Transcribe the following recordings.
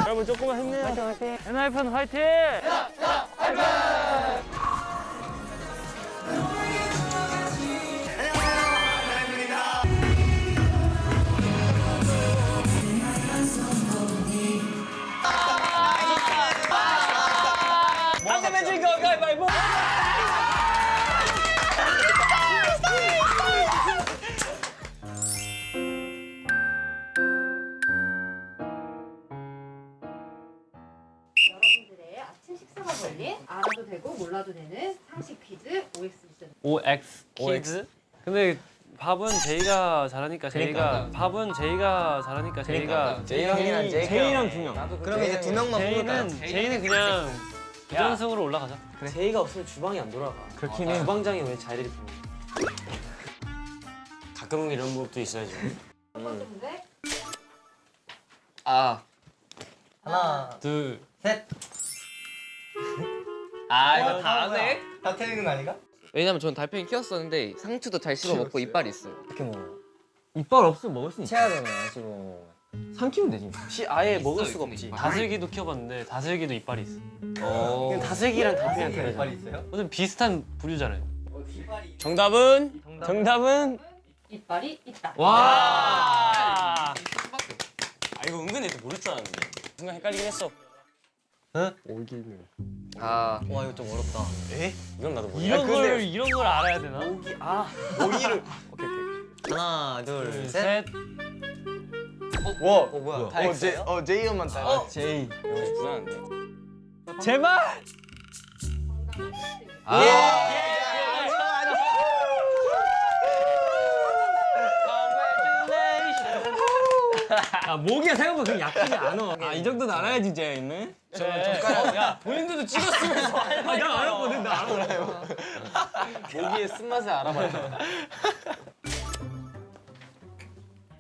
여러분 조금만 힘내요. 화이팅. 엔하이픈 화이팅. 안 되면 즐거 가위바위보. 여러분들의 아침 식사가 걸린 알아도 되고 몰라도 되는 상식 퀴즈 OX 미션. OX 키즈. 근데 밥은 제이가 잘하니까 제이가 밥은 제이가 잘하니까 제이가 제이랑 두 명. 그럼 이제 두 명만 뽑을까요? 제이는 그냥 부전승으로 올라가자. 제이가 없으면 주방이 안 돌아가. 그렇긴 해. 주방장이 왜 자리를 비워? 가끔은 이런 법도 있어야지. 첫 번째 문제. 아 하나, 둘. 셋. 아 이거 다 하네. 다 틀리는 거 아닌가? 왜냐면 전 달팽이 키웠었는데 상추도 잘 씹어 먹고 이빨이 있어요. 이렇게 먹어. 이빨 없으면 먹을 수 있어. 채야 되네 지금. 삼키면 되지. 아예 먹을 수가 없지. 다슬기도 키워봤는데 다슬기도 이빨이 있어. 그냥 다슬기랑 달팽이랑 다르잖아. 이빨이 있어요? 무슨 비슷한 부류잖아요. 정답은 이빨이 있다. 와. 아 이거 은근 애들 모를 줄 알았는데. 순간 헷갈리긴 했어. 응? 아, 와 이거 좀 어렵다. 에? 이건 나도 몰라. 이런 걸 알아야 되나? 오기를. 오케이. 하나 둘 둘, 셋. 셋. 와. 뭐야? 다 X예요? 제이 형만 따라. 제이. 영어지 불안한데. 제발. 아 모기가 생각보다 그렇게 약하지 않아. 아 이 정도는 알아야지 제이는. 야 본인들도 찍었으면서 나 알았거든. 나 알아요. 모기의 쓴맛을 알아봐야 돼.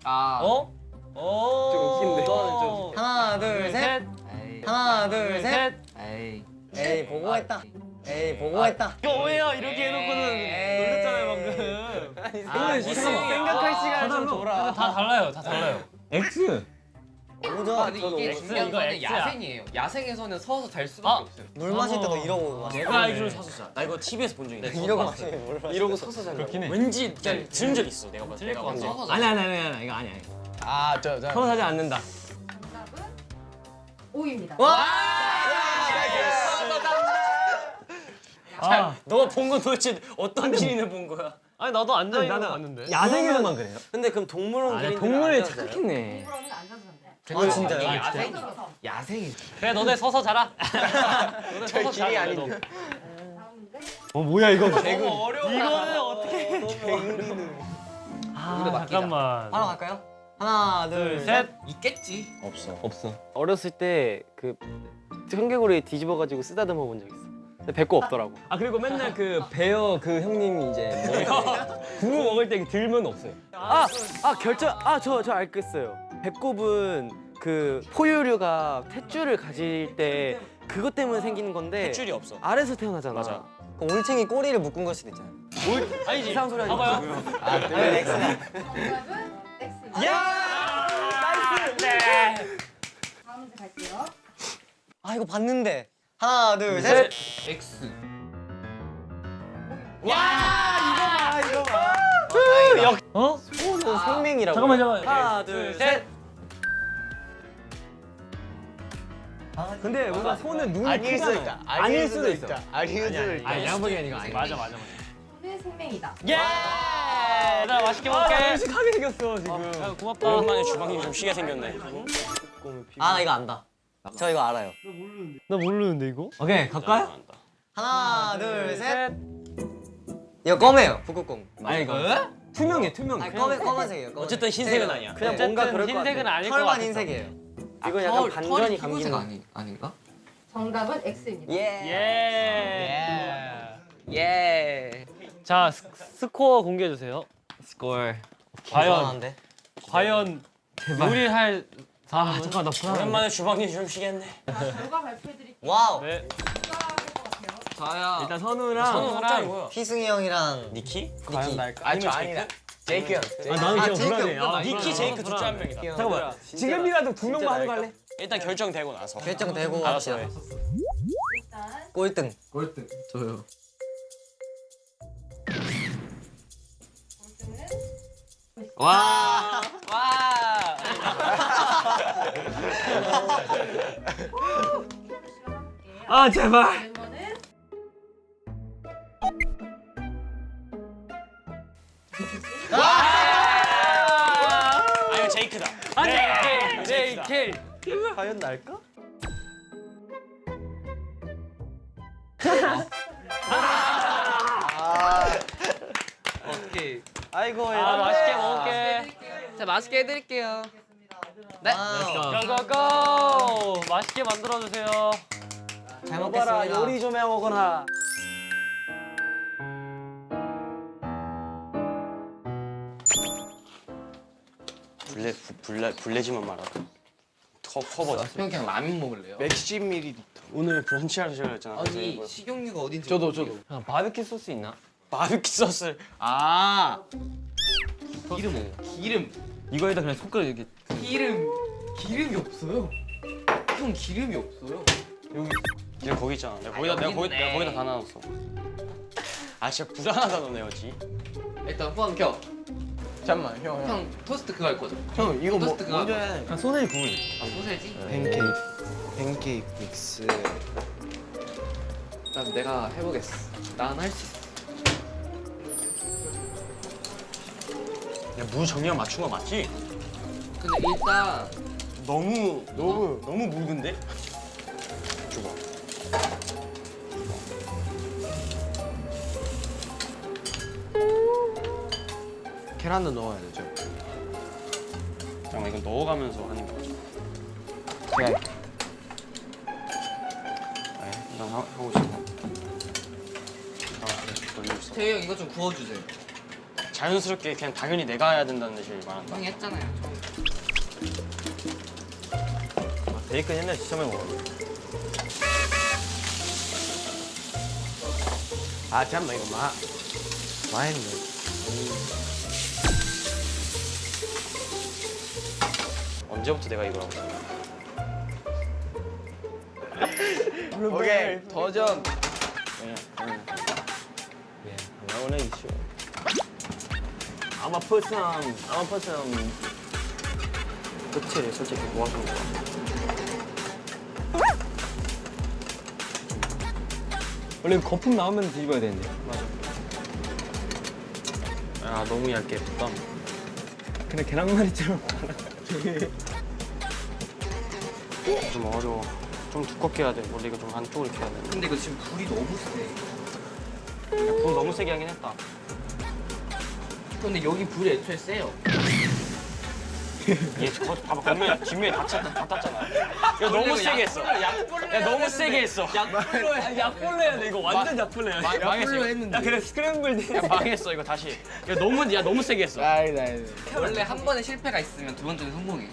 아, 어? 좀 웃긴데. 하나 둘 셋. 에이, 하나 둘 셋. 에이. 에이 보고 했다. 에이 보고 했다. 이거 왜요? 이렇게 해놓고는 놀랬잖아요 방금. 생각할 시간을 좀 줘라. 다 달라요. 다 달라요. X. 너무 좋아. 근데 이게 X, 중요한 이거 거는 X야. 야생이에요. 야생에서는 서서 잘 수밖에 아. 없어요. 물 마실 때도 이러고 마셔. 내가 알기로 서서 자. 나 이거 TV에서 본 적이 있어. 이러고 마시면 물 마셔. 이러고 서서 자. 그렇긴 해. 왠지 그냥 들은 적 있어. 내가 봤을 때. 틀릴 것 같아. 서서 아니 이거 아니야. 아저 서서 자지 않는다. 정답은 O입니다. 와. 아, 너가 본 건 도대체 어떤 기린을 본 거야? 아니 나도 앉아 있는 거 나는 봤는데. 야생에서만 그래요. 근데 그럼 동물원 기린 동물에 착각했네. 일부러는 안 사주셨네. 그거 진짜요? 야생? 야생. 그래 너네 서서 자라. 너네 서서 길이 자라. 아닌데. 다음 문제. 뭐야 이거? 이거는 어떻게? 아 잠깐만. 바로 갈까요? 하나 둘 셋. 셋. 있겠지. 없어. 어렸을 때 그 청개구리 뒤집어가지고 쓰다듬어 본 적 있어. 근데 뱉고 없더라고. 아 그리고 맨날 그 베어 그 형님이 이제 붕어 먹을 때 들면 없어요. 저 알겠어요. 배꼽은 그 포유류가 탯줄을 가질 때 그것 때문에 생기는 건데 탯줄이 없어. 알에서 태어나잖아. 맞아. 그럼 올챙이 꼬리를 묶은 걸 수도 있잖아요. 아니지. 이상한 소리 하지 봐봐요. 정답은 X입니다. 나이스. 다음 문제 갈게요. 아 이거 봤는데. 하나 둘 셋. X. 어? 소는 생명이라고. 잠깐만. 하나 둘 셋. 근데 뭔가 손은 눈이 아닐 수도 크잖아. 있다. 아닐 수도 있어. 아닐 수도 있다. 아니 양보기 아니고 아니. 맞아. 소는 생명이다. 예. 나 맛있게 먹게. 음식하게 생겼어 지금. 야, 고맙다. 오랜만에 주방이 좀 쉬게 생겼네. 아 나 이거 안다. 저 이거 알아요. 나 모르는데 이거? 오케이 갈까요? 하나 둘 셋. 이거 검해요. 북극곰. 아니 이거 투명해. 아니 검은색이에요. 검은색. 어쨌든 흰색은 아니야. 그냥 뭔가 그럴 것 같아. 흰색은 아닐 것 털만 같아. 흰색이에요. 이건 약간 반전이 털이 감기는. 피부색 아닌가? 정답은 X입니다. 예. 자 스코어 공개해 주세요. 스코어. 과연 요리할 사람은 잠깐 나 불안. 오랜만에 주방일 좀 쉬겠네. 자, 결과 발표해드릴게요. 와우. 네. 누가 할것 같아요? 저요. 일단 선우랑 선우 갑자기 뭐야? 희승이 형이랑 니키? 니키. 아니면 제이크? 제이크 형. 나는 그냥 제이크 불안해. 형. 니키, 제이크 둘째 한 명이다. 잠깐만. 지금이라도 두 명만 하는 거 할래? 일단 결정되고 나서. 결정되고 알았어. 합시다. 일단 꼴등. 저요. 골드는 와. 아 제발. 멤버는 아 이거 제이크다. 안돼. JK. 과연 날까? 오케이. 아이고 아 맛있게 먹을게. 자 맛있게 해드릴게요. 네. 고고고. 맛있게 만들어 주세요. 잘 여봐라 먹겠습니다. 요리 좀 해 먹어라. 블레지만 말하고. 커버다. 형 그냥 라면 먹을래요? 110ml. 오늘 브런치 하려고 했잖아. 아니 식용유가 어딘지. 저도. 형 바베큐 소스 있나? 바비큐 소스. 아. 기름. 이거에다 그냥 숟가락 이렇게. 기름이 없어요. 형 기름이 없어요. 내가 거기 있잖아. 여기 있네. 내가 거기다 다 놔놨어. 아 진짜 불안하다 너네 어찌. 일단 후안 켜. 잠깐만 형. 형 토스트 그거 할 거죠? 형 이거 뭐 토스트 그거 먼저 하고. 해. 소세지 구울. 아 소세지? 팬케이크 믹스. 난 내가 해보겠어. 난 할 수 있어. 야무 정량 맞춘 거 맞지? 근데 일단 너무 묽은데? 줘봐. 계란도 넣어야 되죠. 잠깐만 이건 넣어가면서 하는 거지. 제가 할게요. 네, 일단 하고 있어. 돌려주세요. 태희 형 이거 좀 구워주세요. 자연스럽게 그냥 당연히 내가 해야 된다는 듯이 말한다. 형이 했잖아요. 베이컨 옛날 시험에 먹어. 아 잠깐만 이거 많이 언제부터 내가 이걸 하고 있어? 오케이 도전. 나오네 이슈. 아마 퍼스함. 그치 솔직히 뭐 하는 거야? 원래 거품 나오면 뒤집어야 되는데. 야 너무 얇게 했다. 근데 계란말이처럼. 좀 어려워. 좀 두껍게 해야 돼. 원래 이거 좀 안쪽으로 이렇게 해야 돼. 근데 이거 지금 불이 너무 세. 불 너무 세게 하긴 했다. 근데 여기 불이 애초에 세요. 얘 봐봐 겉면 뒷면이 다 탔잖아. 야 너무 세게 했어. 야 너무 세게 했어. 약불로 해야 돼. 이거 완전 약불로 해야 돼. 망했어. 했는데. 야 그래 스크램블. 야 망했어 이거 다시. 야 너무 세게 했어. 아니다. 원래 한 번에 실패가 있으면 두 번째는 성공이에요.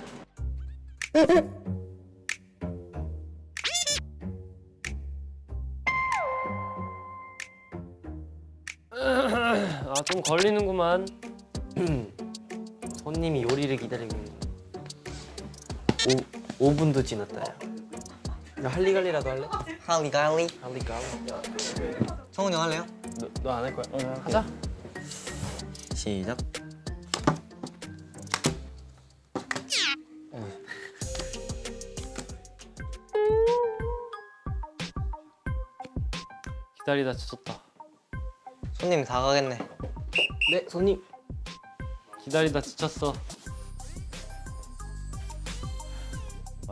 아 좀 걸리는구만. 손님이 요리를 기다리고 있는. 5분도 지났다. 야 할리갈리라도 할래? 할리갈리. 할리갈리. 성훈이 형 할래요? 너 안 할 거야? 하자. 시작. 기다리다 지쳤다. 손님이 다 가겠네. 네 손님. 기다리다 지쳤어.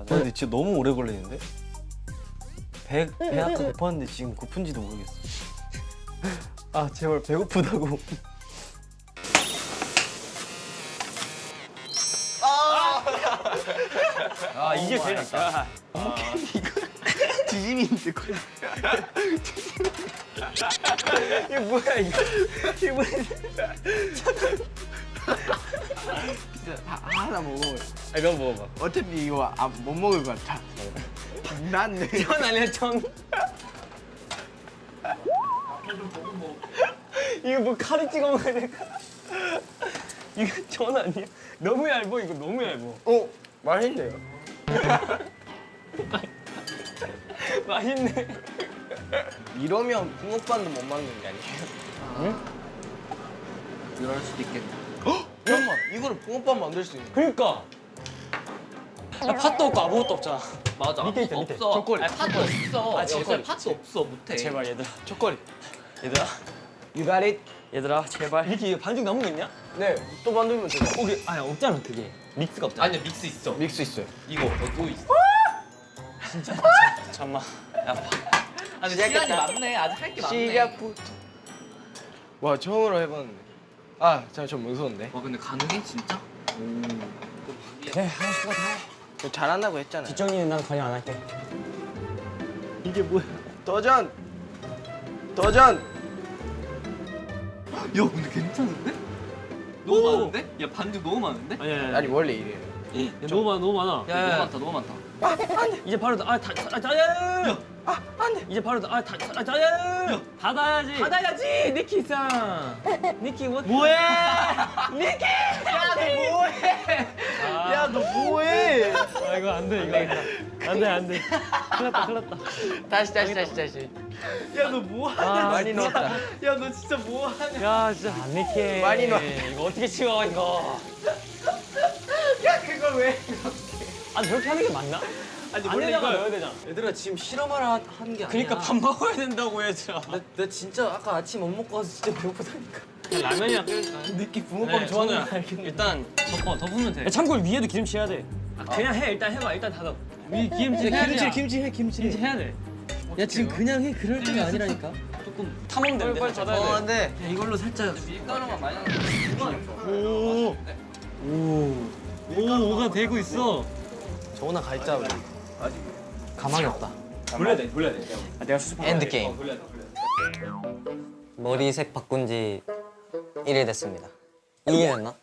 근데 진짜 너무 오래 걸리는데? 배 아까 고팠는데 지금 고픈지도 모르겠어. 아 제발 배고프다고. 아 이게 제일 낫다. 지짐인데 이게 뭐야 이거? 이게 뭐야? 하나 먹어. 아 이거 먹어봐. 어차피 이거 못 먹을 것 같아. 난 전 아니야 전. 이거 뭐 칼에 찍어 먹어야 될까? 이거 전 아니야. 너무 얇어 이거 너무 얇어. 맛있네요. 맛있네. 이러면 붕어빵도 못 만드는 게 아니에요? 그럴 수도 있겠다. 잠깐만, 이거를 붕어빵 만들 수 있는. 그러니까. 팥도 없고 아무것도 없잖아. 맞아. 밑에 있어, 밑에. 없어. 초콜릿. 아니, 팥도 없어. 아, 진짜 팥도 없어. 못해. 제발 얘들아. 초콜릿. 얘들아. You got it? 얘들아 제발. 이렇게 이거 반죽 남은 거 있냐? 네, 또 만들면 되죠. 오케이. 아니 없잖아 그게. 믹스가 없잖아. 아니야 믹스 있어. 믹스 있어요. 이거 또 있어. 잠깐만. 아 근데 시간이 많네. 아직 할 게 많네. 시작부터. 와, 처음으로 해봤는데. 아, 좀 무서운데. 와 근데 가능해 진짜? 그래 하고 싶은 거다 해. 저 잘한다고 했잖아요. 뒷정리는 난 관여 안 할게. 이게 뭐야? 도전! 도전! 야 근데 괜찮은데? 너무 많은데? 야 반죽 너무 많은데? 아니 아니, 원래 이래요. 너무 많아 너무 많아. 너무 많다 너무 많다. 이제 바로 야. 안돼. 이제 바로 야. 닫아야지. 받아야지 니키상. 니키 뭐? 뭐해? 야, 너 뭐해? 아 이거 안 돼 이거. 안돼. 큰일 났다. 다시. 야, 너 뭐하냐? 많이 넣었다. 야, 너 진짜 뭐하냐? 야 진짜. 안 니키. 많이 넣어. 이거 어떻게 치워 이거? 야, 그걸 왜? 아니 저렇게 하는 게 맞나? 아니, 안 되잖아 넣어야 되잖아. 얘들아, 지금 실험을 하는 게 아니야. 그러니까 밥 먹어야 된다고 얘들아. 나 진짜 아까 아침 못 먹고 와서 진짜 배고프다니까. 라면이랑 끓일까? 느끼 붕어빵 좋아하는 거 알겠네. 일단 더 부으면 돼. 야, 참고로 위에도 기름칠 해야 돼. 그냥 해 일단 해봐 일단 닫아. 위 김치 해야지. 김치. 해야 돼. 야, 지금 그냥 해. 그럴 때가 아니라니까. 조금 탐험 된대. 빨리 닫아야 돼. 안 돼. 야, 이걸로 살짝. 밀가루만 많이 넣는 오 뭐가 되고 있어. 정훈아, 가 있자, 우리. 가망이 없다. 돌려야 돼. 내가 수습한 엔드 게임. 머리색 바꾼 지 1일 됐습니다. 2일 됐나?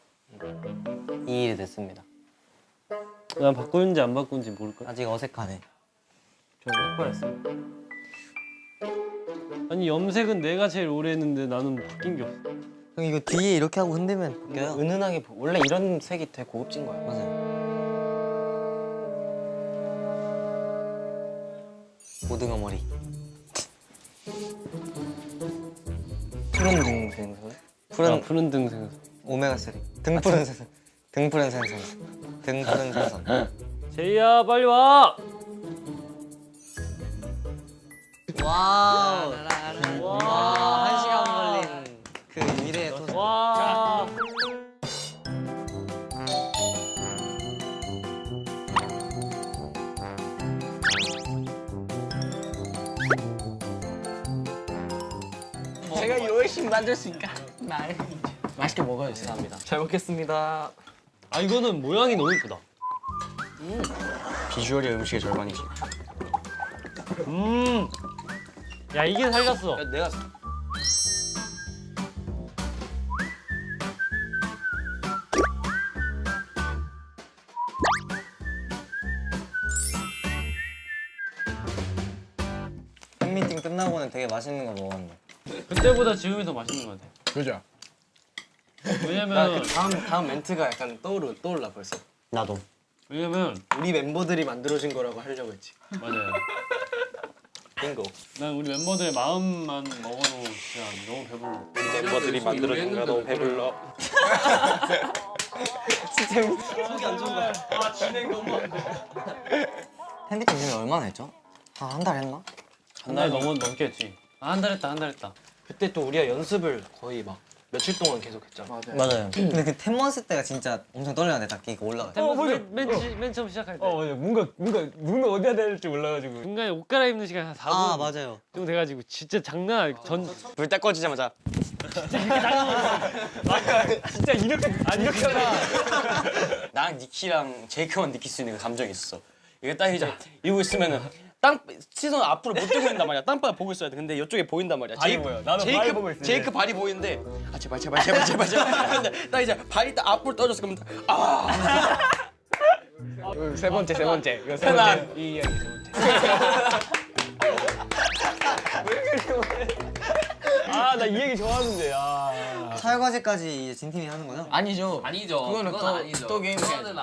2일 됐습니다. 난 바꾸는지 안 바꾸는지 모를 거야. 아직 어색하네. 좀 헷갈렸어. 아니 염색은 내가 제일 오래 했는데 나는 바뀐 게 없어. 형 이거 뒤에 이렇게 하고 흔들면 바뀌어요. 은은하게 원래 이런 색이 되게 고급진 거야. 맞아요. 고등어 머리. 푸른 등생선. 푸른 등생. 오메가 3. 등푸른 생선. 등푸른 생선. 등푸른 생선. 제이야 빨리 와. 와우. 와, 1시간 걸린 그 미래의 토스. 와. 제가 열심히 만들 수 있니까. 맛있게 먹어요. 감사합니다. 잘 먹겠습니다. 아 이거는 모양이 너무 이쁘다. 비주얼이 음식의 절반이지. 야 이게 살렸어. 내가 팬미팅 끝나고는 되게 맛있는 거 먹었는데. 그때보다 지금이 더 맛있는 것 같아. 그죠? 왜냐면 다음 멘트가 약간 떠올라 벌써. 나도. 왜냐면 우리 멤버들이 만들어진 거라고 하려고 했지. 맞아요. 빙고. 난 우리 멤버들의 마음만 먹어도 진짜 너무 배불러. 멤버들이 만들어진 거가 너무 배불러. 팬미팅 지금 얼마나 했죠? 한 달 했나? 한 달 넘게 했지. 한 달 했다. 그때 또 우리가 연습을 거의 막 며칠 동안 계속 했잖아. 맞아요. 근데 그 템먼스 때가 진짜 엄청 떨리는데 딱 이거 올라가. 맨 처음 시작할 때. 맞아. 뭔가 눈을 어디다 대야 될지 몰라가지고. 중간에 옷 갈아입는 시간 한 4분 아 맞아요. 정도 돼가지고 진짜 장난 아니고 불 딱 꺼지자마자. 진짜 이렇게 나랑 니키랑 제이크만 느낄 수 있는 그 감정이 있었어. 이게 딱 이제 이러고 있으면은 땅 시선 앞으로 못 들고 있단 말이야. 땅바닥 보고 있어야 돼. 근데 이쪽에 보인단 말이야. 발이 보여. 나도 발이 보고 있어. 제이크 발이 보이는데 아 제발. 근데 나 이제 발이 딱 앞으로 떨어졌어. 그러면 세 번째. 이거 세 번째. 이 이야기 세 번째. 나 이 얘기 좋아하는데. 설거지까지 이제 진 팀이 하는 거죠? 아니죠. 그거는 또 게임. 그거는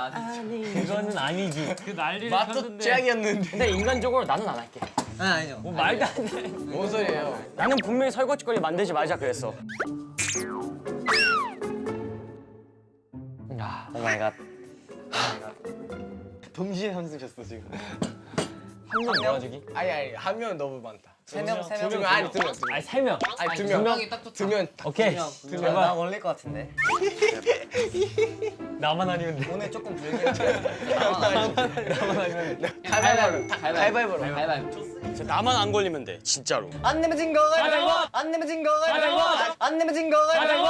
아니지. 그 난리를 맛도 쳤는데 짱이었는데. 근데 인간적으로 나는 안 할게. 아니죠. 뭐 말도 안 돼. 뭔 소리예요? 나는 분명히 설거지거리 만들지 말자 그랬어. 오 마이 갓. 동시에 함수셨어 지금. 한 명 모아주기? 아니 한 명은 너무 많다. 세 명. 아니 두 명. 아니 3명. 아니 두 명. 두 명. 오케이. 나 걸릴 것 같은데. 나만 아니면 돼. 오늘 조금 불리한. 가위바위보로. 진짜 나만 안 걸리면 돼. 진짜로. 안 내면 진 거 가위바위보. 안 내면 진 거 가위바위보. 안 내면 진 거 가위바위보.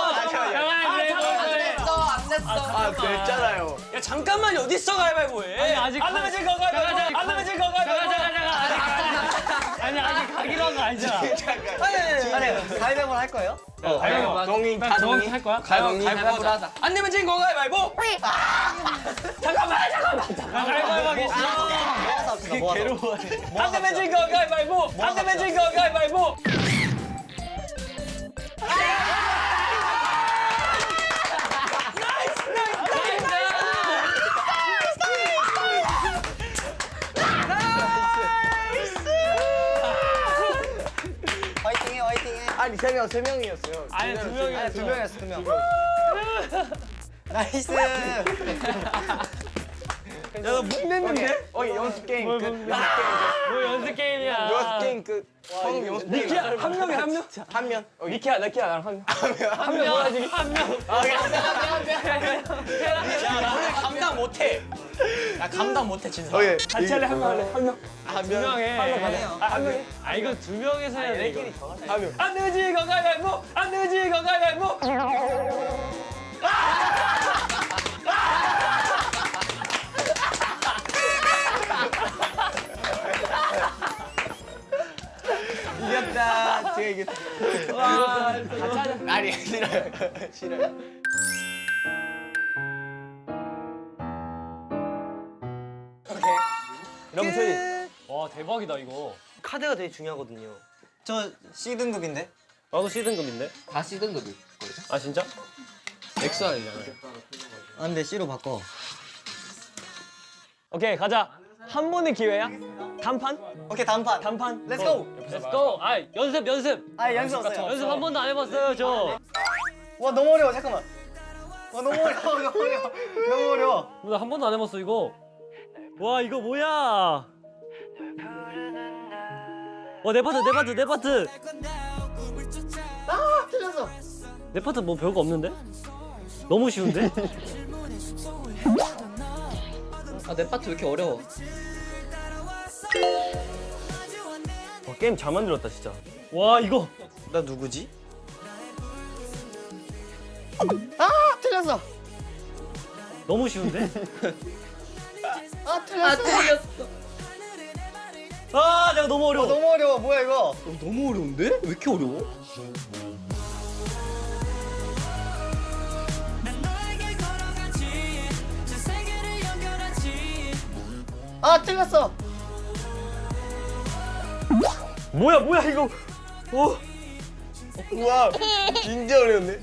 아 그랬잖아요. 야 잠깐만 어디 있어 가위바위보에? 아직 안 나면 질거 가위바위보. 안 나면 질거 가위바위보. 아니 아직 가기로 한 거 아니잖아. 아니 가위바위보 할 거예요? 동인 다 정확히 동인. 할 거야? 가위바위보 하자. 안 내면 질거 가위바위보. 잠깐만. 가위바위보 하겠습니다. 모아서. 안 내면 질거 가위바위보. 안 내면 질거 가위바위보. 화이팅해 화이팅해. 아니 세 명이었어요. 아니 두 명이었어. 두 명이었어 두 명. 나이스. 야나 묵냈는데? 연습 게임 끝. 뭐 연습 게임이야. 연습 게임 끝. 방금 연습 게임. 니키야 한 명에 한 명. 한 명. 니키야 나랑 한 명. 명 몰아주기. 한 명. 야, 오늘 감당 못해. 나 감당 못해 진짜. 같이 할래 한 명 할래 한 명. 두 명에. 한 명에. 아 이거 두 명에서 해야 돼 이거. 안 내면 질거 가위바위보. 안 내면 질거 가위바위보. 이겼다. 제가 이겼어. 와, 아니 싫어요. 이러면 소리. 와 대박이다 이거. 카드가 되게 중요하거든요. 저 C등급인데? 나도 C등급인데. 다 C등급일 거죠? 아 진짜? X 아니잖아. 아 근데 C로 바꿔. 오케이 가자. 한 번의 기회야. 단판? 오케이 단판. 단판. Let's go. Let's go. 아 연습. 아 연습 없어요. 연습 한 번도 안 해봤어요 저. 와 너무 어려워 잠깐만. 와 너무 어려워 너무 어려워 너무 어려워. 나 한 번도 안 해봤어 이거. 와 이거 뭐야? 내 파트. 아 틀렸어. 내 파트 뭐 별거 없는데? 너무 쉬운데? 내 파트 왜 이렇게 어려워? 게임 잘 만들었다 진짜. 와 이거 나 누구지? 아 틀렸어. 너무 쉬운데? 아 틀렸어. 아 내가 너무 어려워. 너무 어려워 뭐야 이거. 너무 어려운데? 왜 이렇게 어려워? 아 틀렸어. 뭐야 이거. 우와, 진짜 어려운데?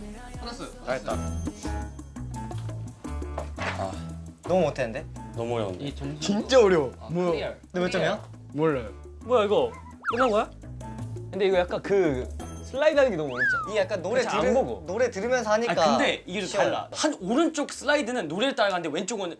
너무 못했는데? 너무 어려운데. 이 점수 진짜 어려워. 뭐야? 근데 몇 점이야? 몰라요. 뭐야 이거? 끝난 거야? 근데 이거 약간 그 슬라이드 하는 게 너무 어렵지 않아? 이 약간 노래 그치, 안 보고. 노래 들으면서 하니까. 근데 이게 좀 쉬워요. 달라. 한 오른쪽 슬라이드는 노래를 따라가는데 왼쪽은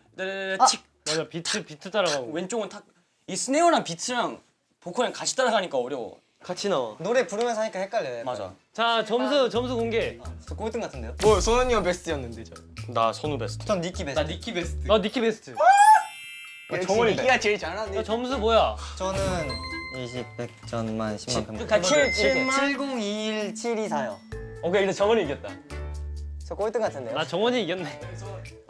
칙. 맞아 비트 따라가고. 왼쪽은 탁. 이 스네어랑 비트랑 보컬이랑 같이 따라가니까 어려워. 같이 나와. 노래 부르면서 하니까 헷갈려요. 맞아. 자 점수 공개. 저 꼴등 같은데요? 뭐 선원이가 베스트였는데 저. 나 선우 베스트. 전 니키 베스트. 니키 베스트. 나 니키 베스트. 정원이 니가 제일 잘하네. 야 점수 뭐야? 저는 20, 100점만 10만 평. 다 7만. 7021 724요. 오케이 일단 정원이 이겼다. 저 꼴등 같은데요? 나 정원이 이겼네.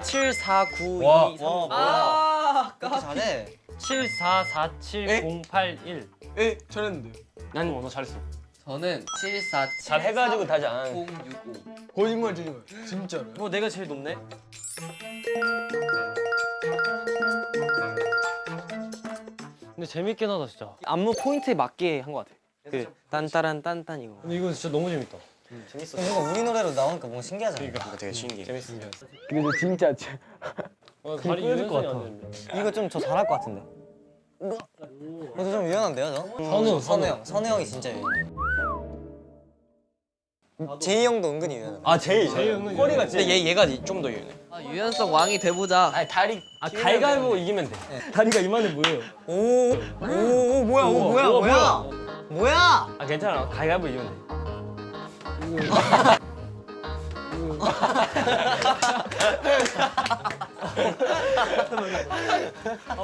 7, 4, 9, 와. 2, 3. 와 뭐야? 이렇게 잘해. 74478081. 에 잘했는데요. 너 잘했어. 저는 74 잘 해가지고 다시 안 하는. 065. 거짓말 치지 마요. 진짜로요? 뭐 내가 제일 높네. 근데 재밌긴 하다 진짜. 안무 포인트에 맞게 한 것 같아. 그 딴따란 딴딴 이거. 근데 이거 진짜 너무 재밌다. 뭔가 우리 노래로 나오니까 뭔가 신기하잖아. 이거 되게 신기해. 근데 진짜 다리 뿌려질 것 같아. 이거 좀 저 잘할 것 같은데. 이거 좀 유연한데요, 저? 선우 형이 진짜 유연해. 제이 형도 은근히 유연해. 아 제이 은근히 허리가 유연해. 근데 얘가 좀 더 유연해. 아, 유연성 왕이 돼보자. 아니 다리 가위가위보 이기면 돼. 다리가 이만해 보여요. 오, 뭐야. 아 괜찮아. 가위가위보 이기면 돼.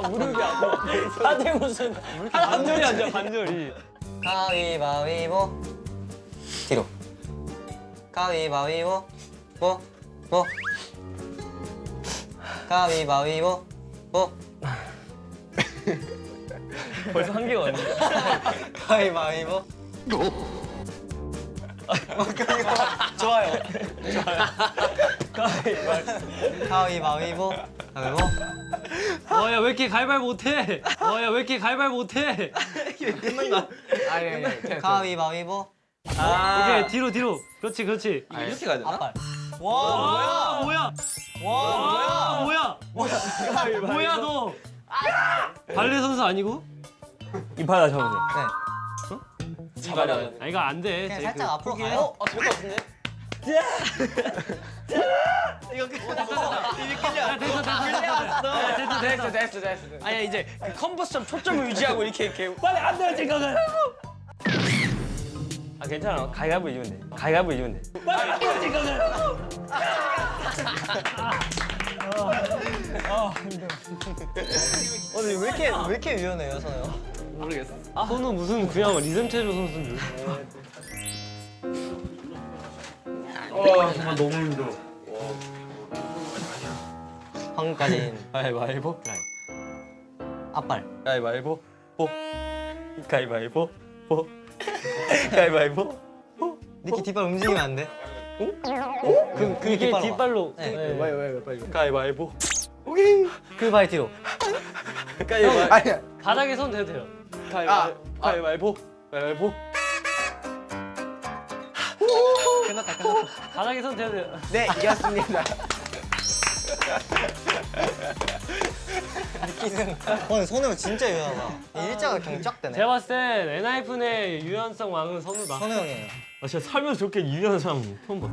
무릎이 아파. 다들 무슨 반절이 앉아 반절이. 가위바위보. 뒤로. 가위바위보. 뭐. 가위바위보. 뭐. 벌써 한계가 왔는데. 가위바위보. 좋아요. 가위바위보. 가위바위보. 와야 왜 이렇게 가위바위보 못해? 와야 왜 이렇게 가위바위보 못해? 가위바위보. 오케이 뒤로. 그렇지. 이렇게 가야 되나? 앞발. 와 뭐야? 뭐야 너? 발레 선수 아니고? 이빨 다 잡으세요. 네. 아 이거 안 돼. 그냥 쟤 살짝 그 앞으로 포기해. 가요. 될것 같은데? 됐어. 아니야 이제 그 컨버스점 초점을 유지하고 이렇게 빨리 안 돼요 지금. 아 괜찮아. 가위바위보 이기면 돼. 가위바위보 이기면 돼. 빨리 안 돼요 지금. 오늘 왜 이렇게 유연해요, 선우 형? 손은 무슨 그냥 리듬 체조 선수인 줄. 정말 너무 힘들어. 방금까지는 가위바위보. 앞발. 가위바위보. 보. 가위바위보. 보. 가위바위보. 니키 뒷발 움직이면 안 돼. 이게 뒷발로 와. 뒷발로. 네. 왜 빨리. 가위바위보. 그 바위 뒤로. 가위바위보. 아니야. 바닥에 손 대도 돼요. 가위바위보. 가위바위보. 바닥에 손 대도 돼요. 네 이겼습니다. 니키는 오늘 선우 형 진짜 유연하다. 일자가 그냥 쫙 되네. 제가 봤을 땐 엔하이픈의 유연성 왕은 선우다. 선우 형이에요. 아 진짜 살면서 저렇게 유연한 사람 처음 봐.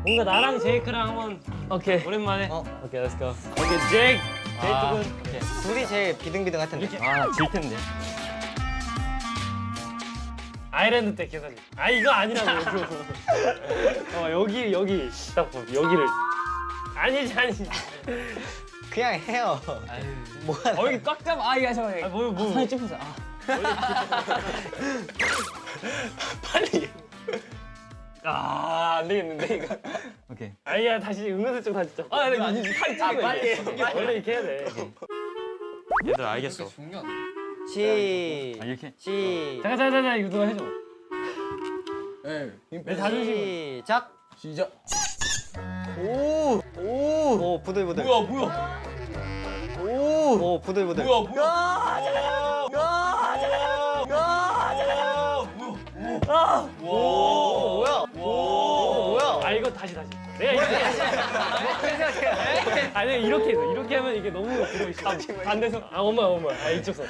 뭔가 나랑 제이크랑 한번 오케이. 오랜만에. 오케이, 렛츠 고. 오케이 제이크. 제이크 군. 둘이 제일 비등비등할 텐데. 아, 질 텐데. 아일랜드 때 계산이. 아 이거 아니라고. 여기 딱 봐. 여기를. 아니지. 그냥 해요. 여기 꽉 잡아. 아, 이거 잠깐만. 아 뭐. 손이 찝혀서. 빨리. 안 되겠는데 이거. 오케이. 아니야 다시 은근슬쩍 다시 쳐. 아, 근데 아니지. 팔 찝어. 빨리. 원래 이렇게 해야 돼. 얘들 알겠어. 중요하다. 이렇게. 잠깐 이거 누가 해줘. 네. 내 자존심. 시작. 시작. 오 부들부들. 뭐야? 오 부들부들. 뭐야? 아 이거 다시. 내가 이렇게. 아니 내가 이렇게 해서 이렇게 하면 이게 너무 들어 있어. 반대서. 아 엄마. 아 이쪽 손.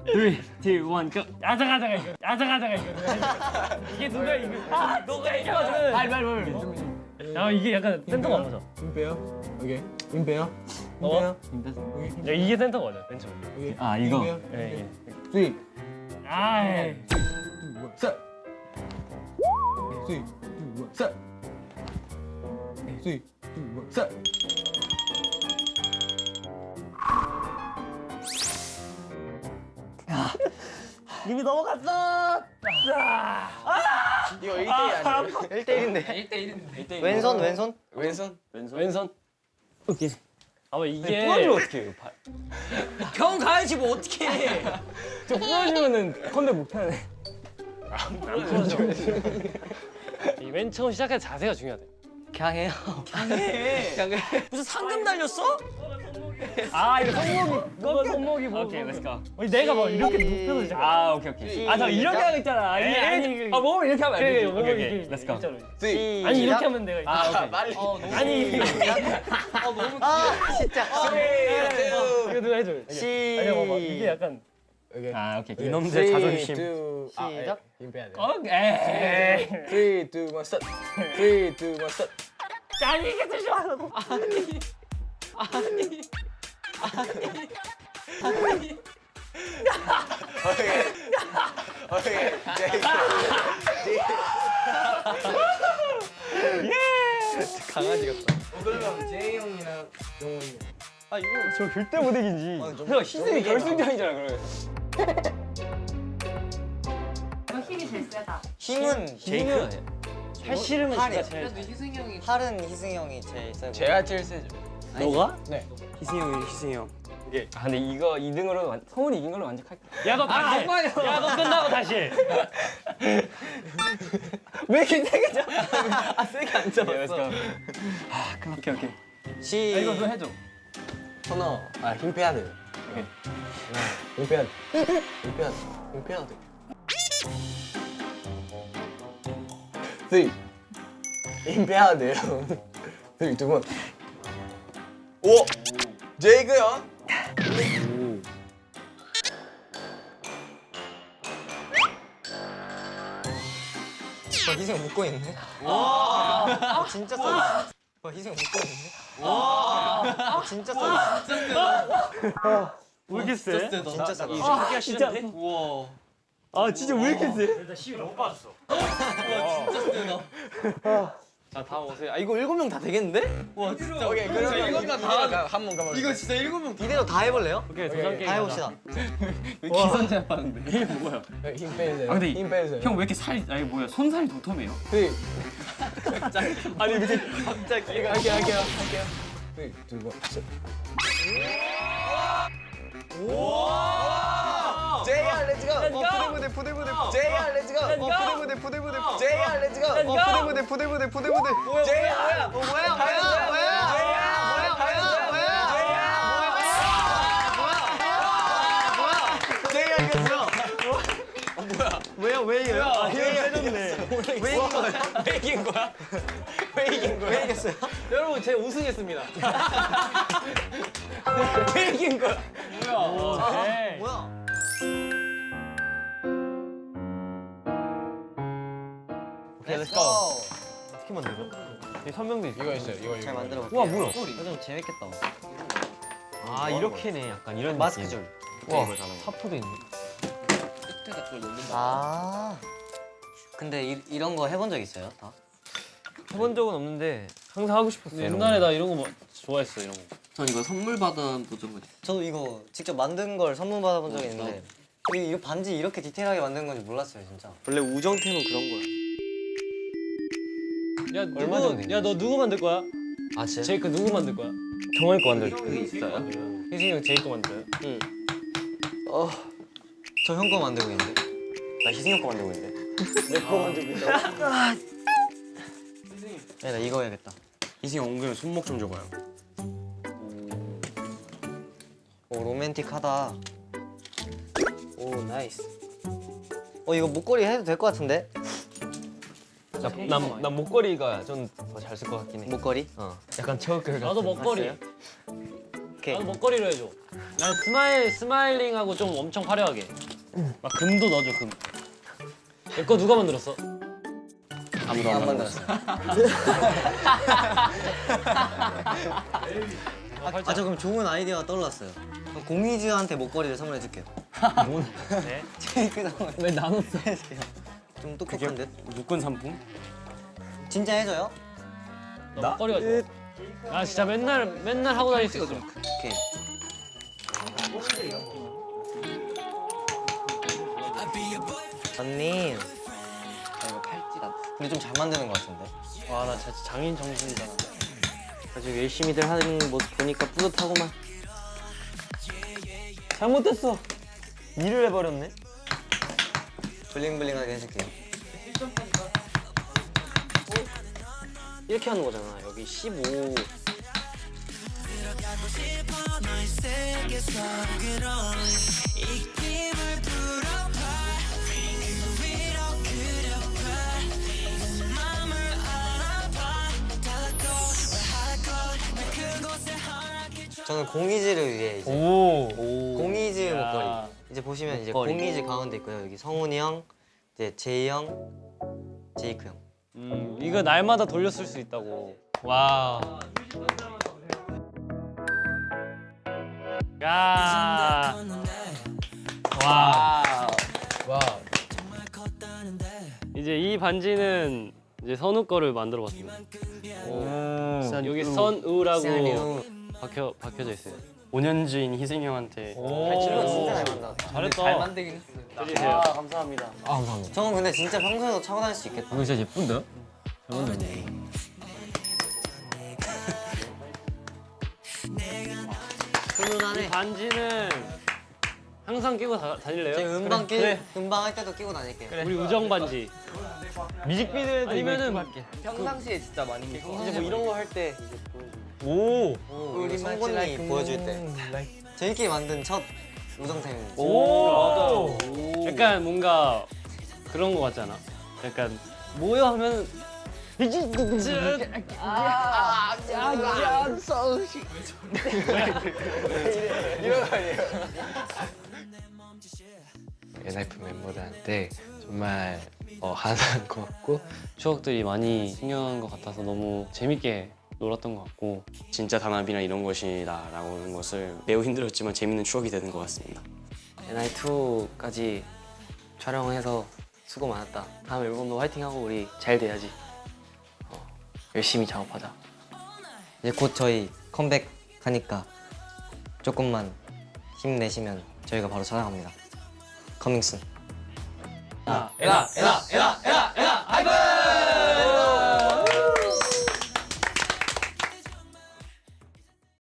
Three, two, one, go. 아자가자가 이거. 이게 누가 이거? 너가 해가지고. 빨리. 야 이게 약간 센터가 안 맞아. 힘 빼요. 오케이. 힘 빼요. 야 이게 센터가 맞아. 왼쪽. 아, 이거. 예. 3, 2, 아이. 1, 3, 2, 1, 3, 2, 1, 3. 이미 넘어갔어. 이거 1대1 아니에요? 1대1인데. 왼손 왼손. 왼손? 왼손. 오케이. 아마 이게 부러지면 어떡해 이거 발. 형 가야지 뭐 어떻게 해. 저 부러지면은 컨대 못하네. 안 부러져. 이맨 처음 시작할 자세가 중요하대. 그냥 해요. 무슨 상금 달렸어? 아 이거 손목이 너 손목이 뭐 오케이, 렛츠 고. 내가 막 이렇게 눕혀서 시작. 아 오케이 오케이. 아 저 이렇게 하고 있잖아. 아니 아 몸을 이렇게 하면 안 그래 되지. 몸을 오케이, 이렇게 오케이. 렛츠 고. 있잖아. 쓰리. 아니 이렇게 하면 내가 아 빨리. 아니 진짜. 이거 누가 해줘. 아니 봐봐 이게 약간 아 오케이. 이놈들 자존심. 시작. 힘 빼야 돼. 에이 3, 2, 1, start. 3, 2, 1, start. 아니 이게 더 싫어하고. 강아지 같다. 그러면 제이 형이랑 영훈이. 아 이거 저 절대 못 이기지. 형 희승이 결승전이잖아 그러면. 너 힘이 제일 세다. 힘은 제이크. 살 씨름은 팔이야. 진짜 제일. 팔은 희승이 형이 제일 세고. 제가 제일 세죠. 너가? 네. 희승이 형이 희승이 형. 아 근데 이거 2등으로 성훈이 이긴 걸로 만족할게. 야너 다시. 야너 끝나고 다시. 왜 이렇게 세게 잡아? 아 세게 안 잡았어. 오케이 오케이. 시. 이거 너 해줘. 선호. 힘 빼야 돼요. 힘 빼야 돼. 힘 빼야 돼. 힘 빼야 돼. 3. 힘 빼야 돼요. 3, 2, 1. 오! 제이크 형. 희승이 묶고 있네. 와. 진짜 써. 와 희승이 묶고 있네. 와. 진짜 써. 왜 이렇게 세? 진짜 써. 하기가 싫은데? 아 진짜 왜 이렇게 세? 나 시위 너무 빠졌어. 자 다음 오세요. 아 이거 7명 다 되겠는데? 오케이, 그러면 이거 다 한번 가볼게요. 이거 진짜 이대로 다 해볼래요? 오케이 도전 게임. 다 해봅시다. 힘 빼세요. 아, 근데 힘 빼세요. 형 왜 이렇게 살이 아니 뭐야 손살이 도톰해요? 3. 아니 이렇게 갑자기. 할게요. 3, 2, 1, start. 제이야 렛츠고. 부들부들. 제이야 렛츠고. 부들부들. 제이야 렛츠고. 부들부들. 제이야 뭐야? 제이야 이겼어. 왜요? 왜 이겨요? 아 제이가 세졌네. 왜 이긴 거야? 왜 이겼어요? 여러분 제가 우승했습니다. 왜 이긴 거야? 오케이. 뭐야? 오케이 렛츠고. 어떻게 만들죠? 이 선명도 있어. 이거 있어요. 이거. 잘 만들어 볼게. 우와 뭐야? 이거 좀 재밌겠다. 아 이렇게네 약간 이런 마스크 느낌. 줄. 와 사포도 있네. 아. 근데 이런 거 해본 적 있어요? 다? 해본 적은 없는데 항상 하고 싶었어요. 옛날에 나 이런 거 좋아했어 이런 거. 전 이거 선물 받아본 적은 저도 이거 직접 만든 걸 선물 받아본 적이 있는데 이 반지 이렇게 디테일하게 만든 건지 몰랐어요 진짜. 원래 우정템은 그런 거야. 야 얼마 전에 야너 누구 만들 거야? 아 진짜? 제이크 누구 만들 거야? 정할 거 만들. 그 있어요? 희승이 형 제이크 만들어요? 저 형 거 만들고 있는데. 나 희승이 형 거 만들고 있는데. 내거 만들고 있다고. 야, 나 이거 해야겠다. 희승이 형 옹규 손목 좀 줘봐요. 오 로맨틱하다. 오 나이스. 이거 목걸이 해도 될 것 같은데? 난 목걸이가 좀 더 잘 쓸 것 같긴 해. 목걸이? 약간 체육결 같은. 나도 먹거리. 오케이. 나도 먹거리로 해줘. 난 스마일링하고 좀 엄청 화려하게. 막 금도 넣어줘 금. 내 거 누가 만들었어? 아무도 안 안 만들었어. 아, 저 그럼 좋은 아이디어가 떠올랐어요. 그럼 공희즈한테 목걸이를 선물해줄게요. 네. 제이크 선물. 왜 나눴어? 좀 똑똑한 듯? 묶은 상품? 진짜 해줘요? 나 먹거리가 좋아. 나 진짜 맨날 하고 다닐 수 있어. 오케이. 언니. 이거 팔찌다. 우리 좀 잘 만드는 것 같은데. 와 나 진짜 장인 정신이다. 아주 열심히들 하는 모습 보니까 뿌듯하고만. 잘못했어. 일을 해버렸네. 블링블링하게 해줄게요. 이렇게 하는 거잖아. 여기 15. 저는 공이즈를 위해 이제 오. 공이즈 야. 목걸이. 이제 보시면 이제 목걸이. 공이즈 가운데 있고요. 여기 성훈이 형, 이제 제이 형, 제이크 형. 이거 날마다 돌려 쓸 수 있다고. 와. 야. 와. 와. 이제 이 반지는 이제 선우 거를 만들어 봤습니다. 여기 선우라고 박혀져 있어요. 5년주인 희승이 형한테 이거 진짜 잘 만들었다. 잘했다. 잘 만들긴 했어. 드리세요. 감사합니다. 아 감사합니다. 저건 근데 진짜 평소에도 차고 다닐 수 있겠다. 이거 진짜 예쁜데? 잘 만들었네. 이 반지는 항상 끼고 다닐래요? 저희 음방 할 때도 끼고 다닐게요. 우리 우정 반지. 뮤직비디오에도 아니면은 평상시에 진짜 많이 끼고. 이제 뭐 이런 거 할 때 이제 보여주면. 오. 우리 성곤이 보여줄 때 저희끼리 만든 첫 우정템입니다. 오. 약간 뭔가 그런 거 같잖아. 약간 모여 하면 엔하이픈 멤버들한테 정말 감사한 것 같고 추억들이 많이 생겨난 것 같아서 너무 재밌게 놀았던 것 같고 진짜 단합이나 이런 것이다라고 하는 것을 매우 힘들었지만 재밌는 추억이 되는 것 같습니다. NI2까지 촬영해서 수고 많았다. 다음 앨범도 화이팅하고 우리 잘 돼야지. 열심히 작업하자. 이제 곧 저희 컴백하니까 조금만 힘내시면 저희가 바로 찾아갑니다. 커밍순. 에라.